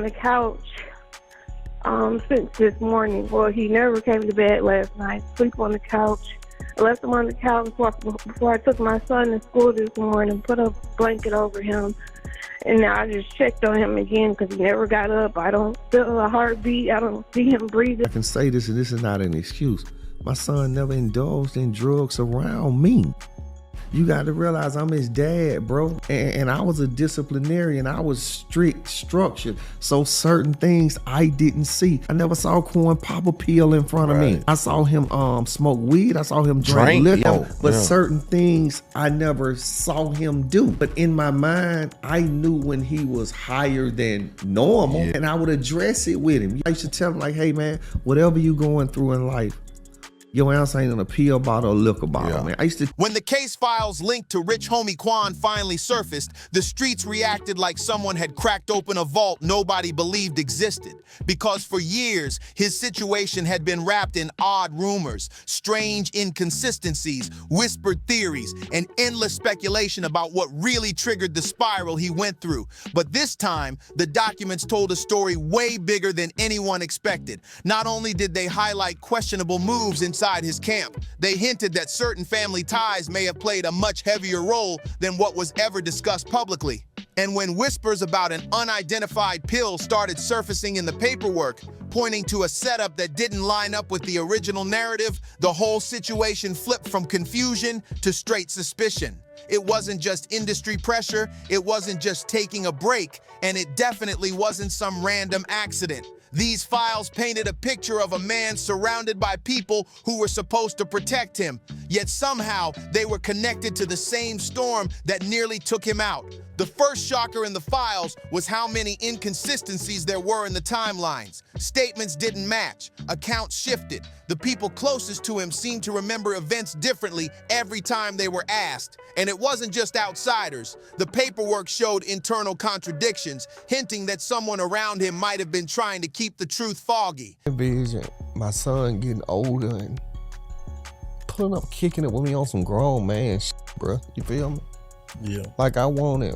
the couch since this morning. Well, he never came to bed last night. Sleep on the couch. I left him on the couch before I took my son to school this morning, put a blanket over him. And now I just checked on him again because he never got up. I don't feel a heartbeat. I don't see him breathing. I can say this, and this is not an excuse. My son never indulged in drugs around me. You got to realize I'm his dad, bro. And I was a disciplinarian. I was strict, structured. So certain things I didn't see. I never saw Quan pop a pill in front of me. I saw him smoke weed. I saw him drink liquor. But certain things I never saw him do. But in my mind, I knew when he was higher than normal. And I would address it with him. I used to tell him like, hey man, whatever you going through in life, your ass ain't in a pill bottle or liquor bottle, man. When the case files linked to Rich Homie Quan finally surfaced, the streets reacted like someone had cracked open a vault nobody believed existed. Because for years, his situation had been wrapped in odd rumors, strange inconsistencies, whispered theories, and endless speculation about what really triggered the spiral he went through. But this time, the documents told a story way bigger than anyone expected. Not only did they highlight questionable moves inside his camp, they hinted that certain family ties may have played a much heavier role than what was ever discussed publicly. And when whispers about an unidentified pill started surfacing in the paperwork, pointing to a setup that didn't line up with the original narrative, the whole situation flipped from confusion to straight suspicion. It wasn't just industry pressure, it wasn't just taking a break, and it definitely wasn't some random accident. These files painted a picture of a man surrounded by people who were supposed to protect him, yet somehow they were connected to the same storm that nearly took him out. The first shocker in the files was how many inconsistencies there were in the timelines. Statements didn't match, accounts shifted. The people closest to him seemed to remember events differently every time they were asked. And it wasn't just outsiders. The paperwork showed internal contradictions, hinting that someone around him might have been trying to keep the truth foggy. Vision, my son getting older and pulling up, kicking it with me on some grown man shit, bro. You feel me? Yeah. Like I wanted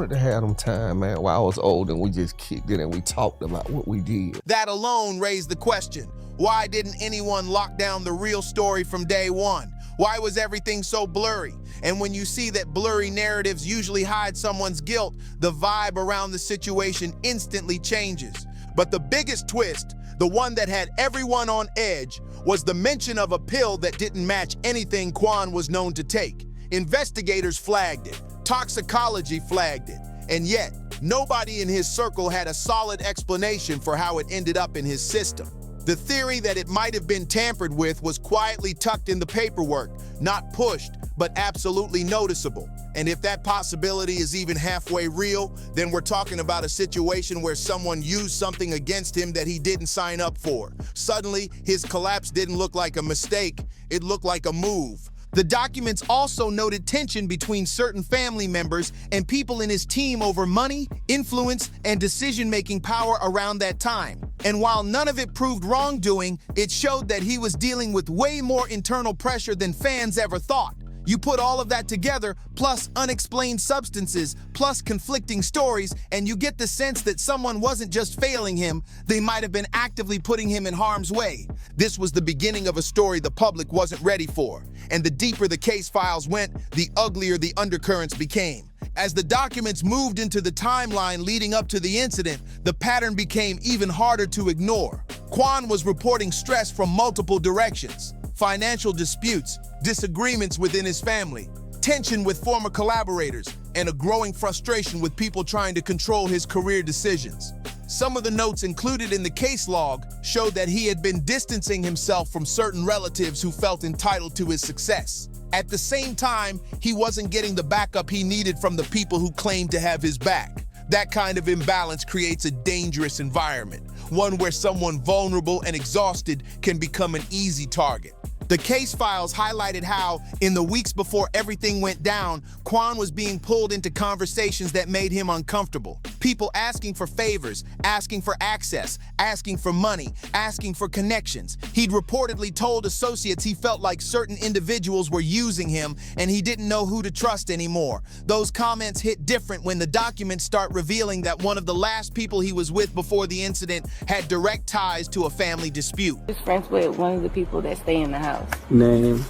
to have them time, man, while I was old and we just kicked it and we talked about what we did. That alone raised the question, why didn't anyone lock down the real story from day one? Why was everything so blurry? And when you see that blurry narratives usually hide someone's guilt, the vibe around the situation instantly changes. But the biggest twist, the one that had everyone on edge, was the mention of a pill that didn't match anything Quan was known to take. Investigators flagged it, toxicology flagged it, and yet nobody in his circle had a solid explanation for how it ended up in his system. The theory that it might have been tampered with was quietly tucked in the paperwork, not pushed, but absolutely noticeable. And if that possibility is even halfway real, then we're talking about a situation where someone used something against him that he didn't sign up for. Suddenly, his collapse didn't look like a mistake, it looked like a move. The documents also noted tension between certain family members and people in his team over money, influence, and decision-making power around that time. And while none of it proved wrongdoing, it showed that he was dealing with way more internal pressure than fans ever thought. You put all of that together, plus unexplained substances, plus conflicting stories, and you get the sense that someone wasn't just failing him, they might have been actively putting him in harm's way. This was the beginning of a story the public wasn't ready for. And the deeper the case files went, the uglier the undercurrents became. As the documents moved into the timeline leading up to the incident, the pattern became even harder to ignore. Quan was reporting stress from multiple directions. Financial disputes, disagreements within his family, tension with former collaborators, and a growing frustration with people trying to control his career decisions. Some of the notes included in the case log showed that he had been distancing himself from certain relatives who felt entitled to his success. At the same time, he wasn't getting the backup he needed from the people who claimed to have his back. That kind of imbalance creates a dangerous environment, one where someone vulnerable and exhausted can become an easy target. The case files highlighted how, in the weeks before everything went down, Quan was being pulled into conversations that made him uncomfortable. People asking for favors, asking for access, asking for money, asking for connections. He'd reportedly told associates he felt like certain individuals were using him and he didn't know who to trust anymore. Those comments hit different when the documents start revealing that one of the last people he was with before the incident had direct ties to a family dispute. He's friends with one of the people that stay in the house. Name?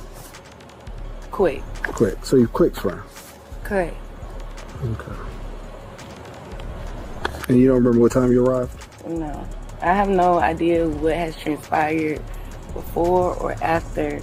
Quick. Quick. So you Quick's friend? Correct. Okay. And you don't remember what time you arrived? No. I have no idea what has transpired before or after.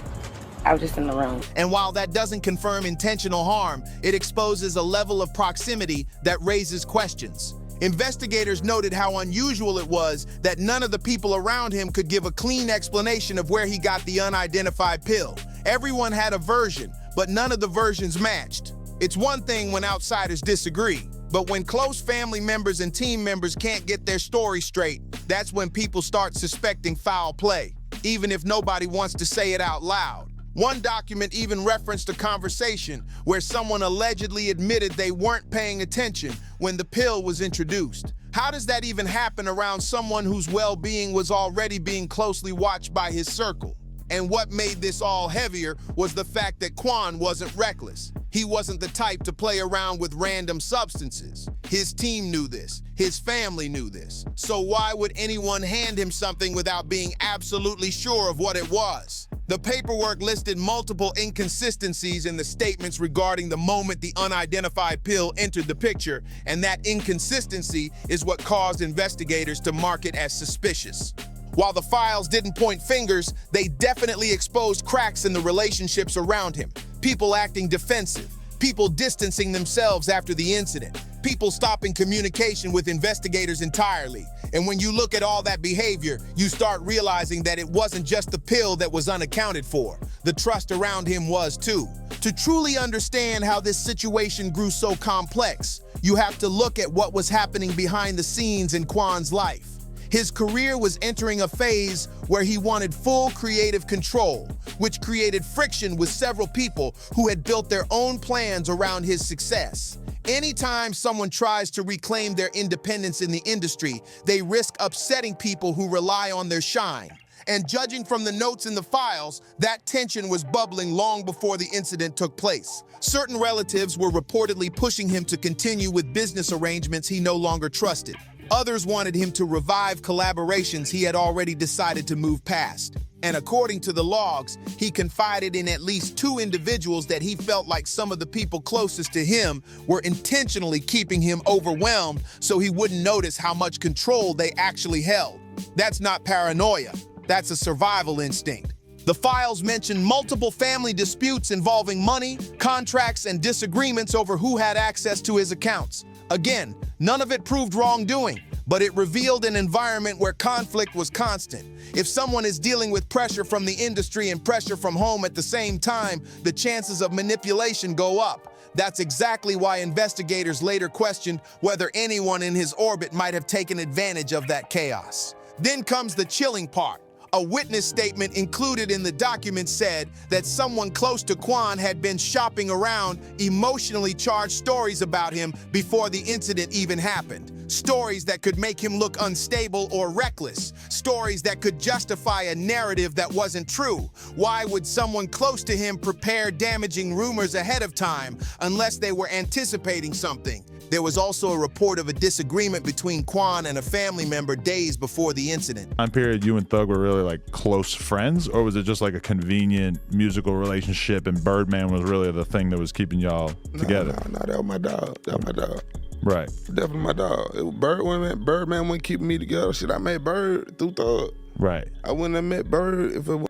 I was just in the room. And while that doesn't confirm intentional harm, it exposes a level of proximity that raises questions. Investigators noted how unusual it was that none of the people around him could give a clean explanation of where he got the unidentified pill. Everyone had a version, but none of the versions matched. It's one thing when outsiders disagree, but when close family members and team members can't get their story straight, that's when people start suspecting foul play, even if nobody wants to say it out loud. One document even referenced a conversation where someone allegedly admitted they weren't paying attention when the pill was introduced. How does that even happen around someone whose well-being was already being closely watched by his circle? And what made this all heavier was the fact that Quan wasn't reckless. He wasn't the type to play around with random substances. His team knew this. His family knew this. So why would anyone hand him something without being absolutely sure of what it was? The paperwork listed multiple inconsistencies in the statements regarding the moment the unidentified pill entered the picture, and that inconsistency is what caused investigators to mark it as suspicious. While the files didn't point fingers, they definitely exposed cracks in the relationships around him. People acting defensive, people distancing themselves after the incident, people stopping communication with investigators entirely. And when you look at all that behavior, you start realizing that it wasn't just the pill that was unaccounted for. The trust around him was too. To truly understand how this situation grew so complex, you have to look at what was happening behind the scenes in Quan's life. His career was entering a phase where he wanted full creative control, which created friction with several people who had built their own plans around his success. Anytime someone tries to reclaim their independence in the industry, they risk upsetting people who rely on their shine. And judging from the notes in the files, that tension was bubbling long before the incident took place. Certain relatives were reportedly pushing him to continue with business arrangements he no longer trusted. Others wanted him to revive collaborations he had already decided to move past. And according to the logs, he confided in at least 2 individuals that he felt like some of the people closest to him were intentionally keeping him overwhelmed so he wouldn't notice how much control they actually held. That's not paranoia. That's a survival instinct. The files mention multiple family disputes involving money, contracts, and disagreements over who had access to his accounts. Again, none of it proved wrongdoing, but it revealed an environment where conflict was constant. If someone is dealing with pressure from the industry and pressure from home at the same time, the chances of manipulation go up. That's exactly why investigators later questioned whether anyone in his orbit might have taken advantage of that chaos. Then comes the chilling part. A witness statement included in the document said that someone close to Quan had been shopping around emotionally charged stories about him before the incident even happened. Stories that could make him look unstable or reckless. Stories that could justify a narrative that wasn't true. Why would someone close to him prepare damaging rumors ahead of time unless they were anticipating something? There was also a report of a disagreement between Quan and a family member days before the incident. Time period, you and Thug were really like close friends, or was it just like a convenient musical relationship and Birdman was really the thing that was keeping y'all together? No, that was my dog. That was my dog. Right. Definitely my dog. Birdman wasn't keeping me together. Shit, I met Bird through Thug. Right. I wouldn't have met Bird if it was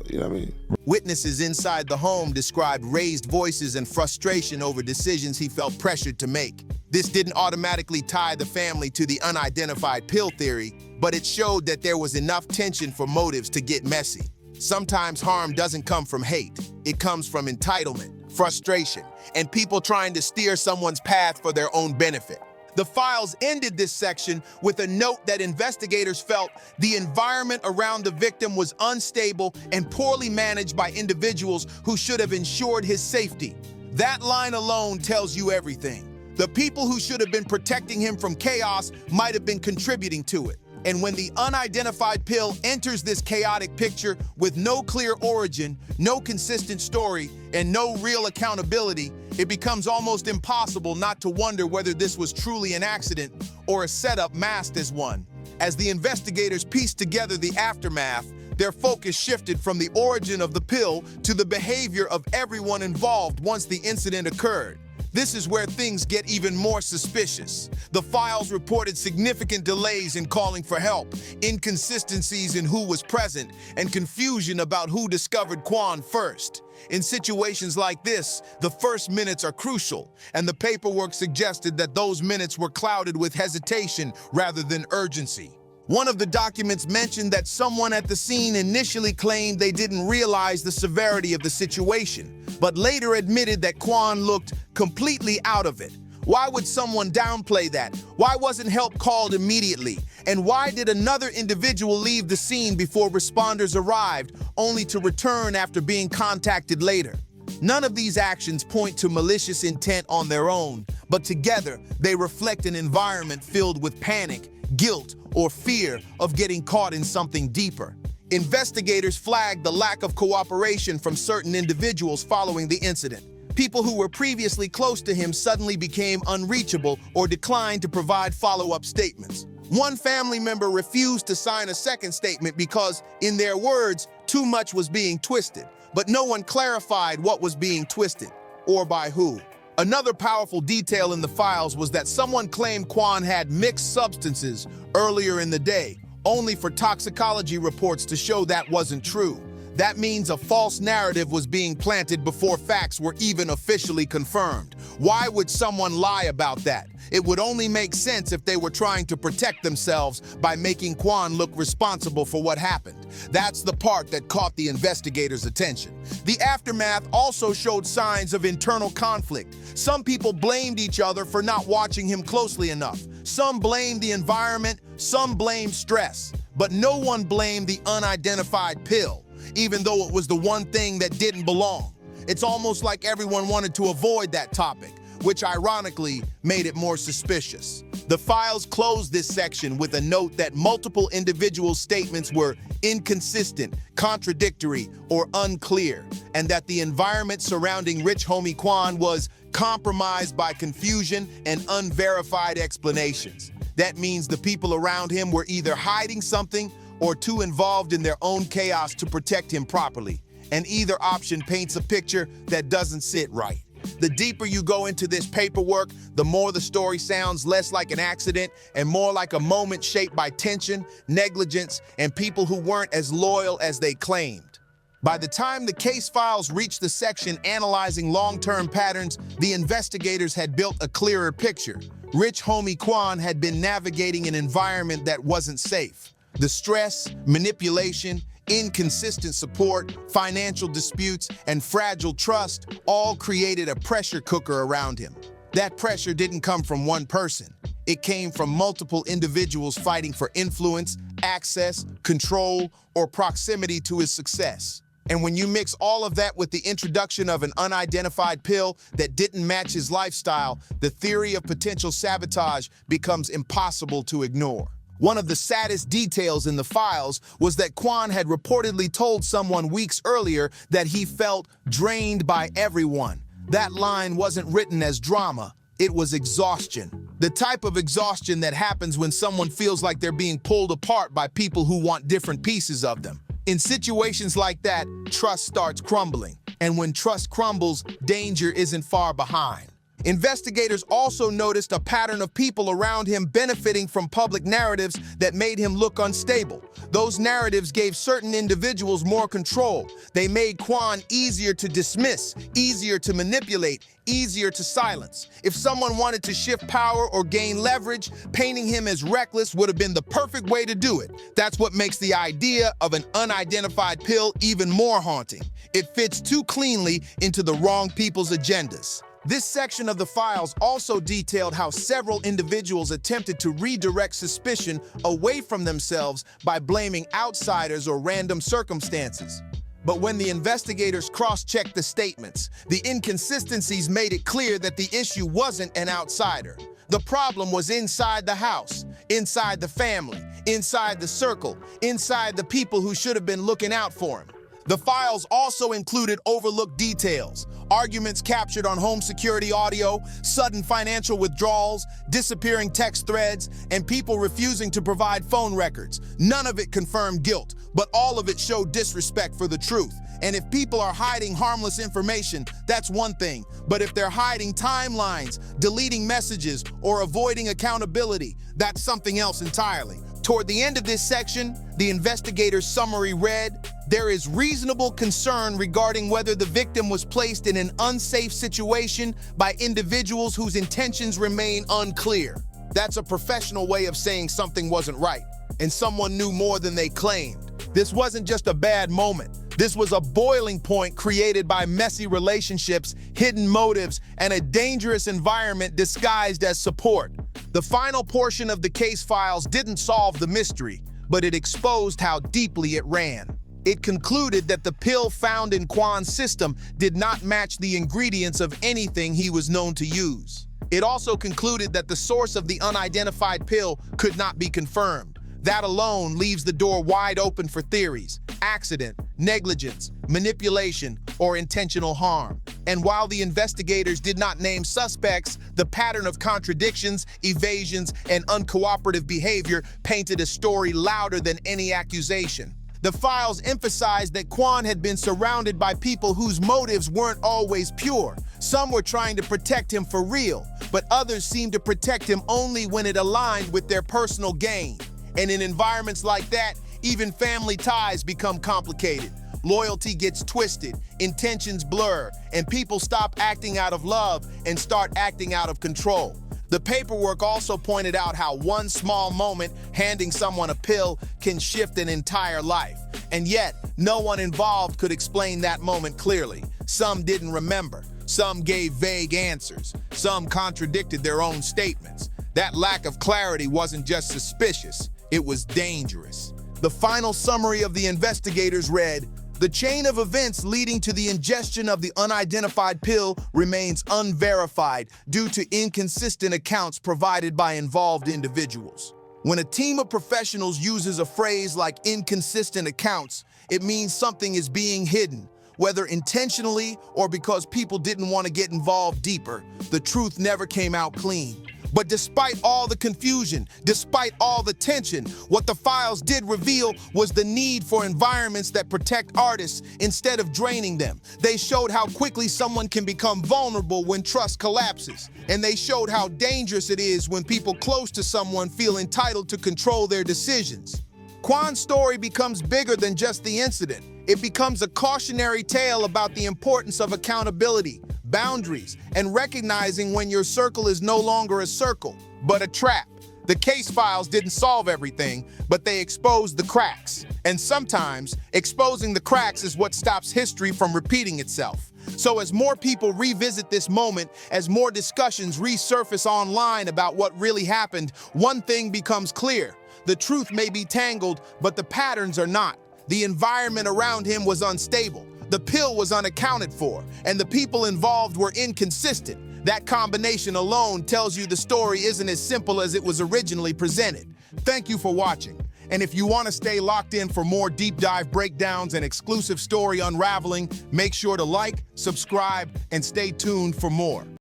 you know what I mean? Witnesses inside the home described raised voices and frustration over decisions he felt pressured to make. This didn't automatically tie the family to the unidentified pill theory, but it showed that there was enough tension for motives to get messy. Sometimes harm doesn't come from hate. It comes from entitlement, frustration, and people trying to steer someone's path for their own benefit. The files ended this section with a note that investigators felt the environment around the victim was unstable and poorly managed by individuals who should have ensured his safety. That line alone tells you everything. The people who should have been protecting him from chaos might have been contributing to it. And when the unidentified pill enters this chaotic picture with no clear origin, no consistent story, and no real accountability, it becomes almost impossible not to wonder whether this was truly an accident or a setup masked as one. As the investigators pieced together the aftermath, their focus shifted from the origin of the pill to the behavior of everyone involved once the incident occurred. This is where things get even more suspicious. The files reported significant delays in calling for help, inconsistencies in who was present, and confusion about who discovered Quan first. In situations like this, the first minutes are crucial, and the paperwork suggested that those minutes were clouded with hesitation rather than urgency. One of the documents mentioned that someone at the scene initially claimed they didn't realize the severity of the situation, but later admitted that Quan looked completely out of it. Why would someone downplay that? Why wasn't help called immediately? And why did another individual leave the scene before responders arrived, only to return after being contacted later? None of these actions point to malicious intent on their own, but together they reflect an environment filled with panic, guilt, or fear of getting caught in something deeper. Investigators flagged the lack of cooperation from certain individuals following the incident. People who were previously close to him suddenly became unreachable or declined to provide follow-up statements. One family member refused to sign a second statement because, in their words, too much was being twisted, but no one clarified what was being twisted, or by who. Another powerful detail in the files was that someone claimed Quan had mixed substances earlier in the day, only for toxicology reports to show that wasn't true. That means a false narrative was being planted before facts were even officially confirmed. Why would someone lie about that? It would only make sense if they were trying to protect themselves by making Quan look responsible for what happened. That's the part that caught the investigators' attention. The aftermath also showed signs of internal conflict. Some people blamed each other for not watching him closely enough. Some blamed the environment, some blamed stress. But no one blamed the unidentified pill, even though it was the one thing that didn't belong. It's almost like everyone wanted to avoid that topic, which ironically made it more suspicious. The files closed this section with a note that multiple individuals' statements were inconsistent, contradictory, or unclear, and that the environment surrounding Rich Homie Quan was compromised by confusion and unverified explanations. That means the people around him were either hiding something or too involved in their own chaos to protect him properly. And either option paints a picture that doesn't sit right. The deeper you go into this paperwork, the more the story sounds less like an accident and more like a moment shaped by tension, negligence, and people who weren't as loyal as they claimed. By the time the case files reached the section analyzing long-term patterns, the investigators had built a clearer picture. Rich Homie Quan had been navigating an environment that wasn't safe. The stress, manipulation, inconsistent support, financial disputes, and fragile trust all created a pressure cooker around him. That pressure didn't come from one person. It came from multiple individuals fighting for influence, access, control, or proximity to his success. And when you mix all of that with the introduction of an unidentified pill that didn't match his lifestyle, the theory of potential sabotage becomes impossible to ignore. One of the saddest details in the files was that Quan had reportedly told someone weeks earlier that he felt drained by everyone. That line wasn't written as drama, it was exhaustion. The type of exhaustion that happens when someone feels like they're being pulled apart by people who want different pieces of them. In situations like that, trust starts crumbling. And when trust crumbles, danger isn't far behind. Investigators also noticed a pattern of people around him benefiting from public narratives that made him look unstable. Those narratives gave certain individuals more control. They made Quan easier to dismiss, easier to manipulate, easier to silence. If someone wanted to shift power or gain leverage, painting him as reckless would have been the perfect way to do it. That's what makes the idea of an unidentified pill even more haunting. It fits too cleanly into the wrong people's agendas. This section of the files also detailed how several individuals attempted to redirect suspicion away from themselves by blaming outsiders or random circumstances. But when the investigators cross-checked the statements, the inconsistencies made it clear that the issue wasn't an outsider. The problem was inside the house, inside the family, inside the circle, inside the people who should have been looking out for him. The files also included overlooked details, arguments captured on home security audio, sudden financial withdrawals, disappearing text threads, and people refusing to provide phone records. None of it confirmed guilt, but all of it showed disrespect for the truth. And if people are hiding harmless information, that's one thing. But if they're hiding timelines, deleting messages, or avoiding accountability, that's something else entirely. Toward the end of this section, the investigator's summary read, "There is reasonable concern regarding whether the victim was placed in an unsafe situation by individuals whose intentions remain unclear." That's a professional way of saying something wasn't right, and someone knew more than they claimed. This wasn't just a bad moment. This was a boiling point created by messy relationships, hidden motives, and a dangerous environment disguised as support. The final portion of the case files didn't solve the mystery, but it exposed how deeply it ran. It concluded that the pill found in Quan's system did not match the ingredients of anything he was known to use. It also concluded that the source of the unidentified pill could not be confirmed. That alone leaves the door wide open for theories: accident, negligence, manipulation, or intentional harm. And while the investigators did not name suspects, the pattern of contradictions, evasions, and uncooperative behavior painted a story louder than any accusation. The files emphasized that Quan had been surrounded by people whose motives weren't always pure. Some were trying to protect him for real, but others seemed to protect him only when it aligned with their personal gain. And in environments like that, even family ties become complicated. Loyalty gets twisted, intentions blur, and people stop acting out of love and start acting out of control. The paperwork also pointed out how one small moment, handing someone a pill, can shift an entire life. And yet, no one involved could explain that moment clearly. Some didn't remember. Some gave vague answers. Some contradicted their own statements. That lack of clarity wasn't just suspicious, it was dangerous. The final summary of the investigators read, "The chain of events leading to the ingestion of the unidentified pill remains unverified due to inconsistent accounts provided by involved individuals." When a team of professionals uses a phrase like inconsistent accounts, it means something is being hidden, whether intentionally or because people didn't want to get involved deeper. The truth never came out clean. But despite all the confusion, despite all the tension, what the files did reveal was the need for environments that protect artists instead of draining them. They showed how quickly someone can become vulnerable when trust collapses. And they showed how dangerous it is when people close to someone feel entitled to control their decisions. Quan's story becomes bigger than just the incident. It becomes a cautionary tale about the importance of accountability, boundaries, and recognizing when your circle is no longer a circle, but a trap. The case files didn't solve everything, but they exposed the cracks. And sometimes, exposing the cracks is what stops history from repeating itself. So as more people revisit this moment, as more discussions resurface online about what really happened, one thing becomes clear. The truth may be tangled, but the patterns are not. The environment around him was unstable. The pill was unaccounted for, and the people involved were inconsistent. That combination alone tells you the story isn't as simple as it was originally presented. Thank you for watching. And if you want to stay locked in for more deep dive breakdowns and exclusive story unraveling, make sure to like, subscribe, and stay tuned for more.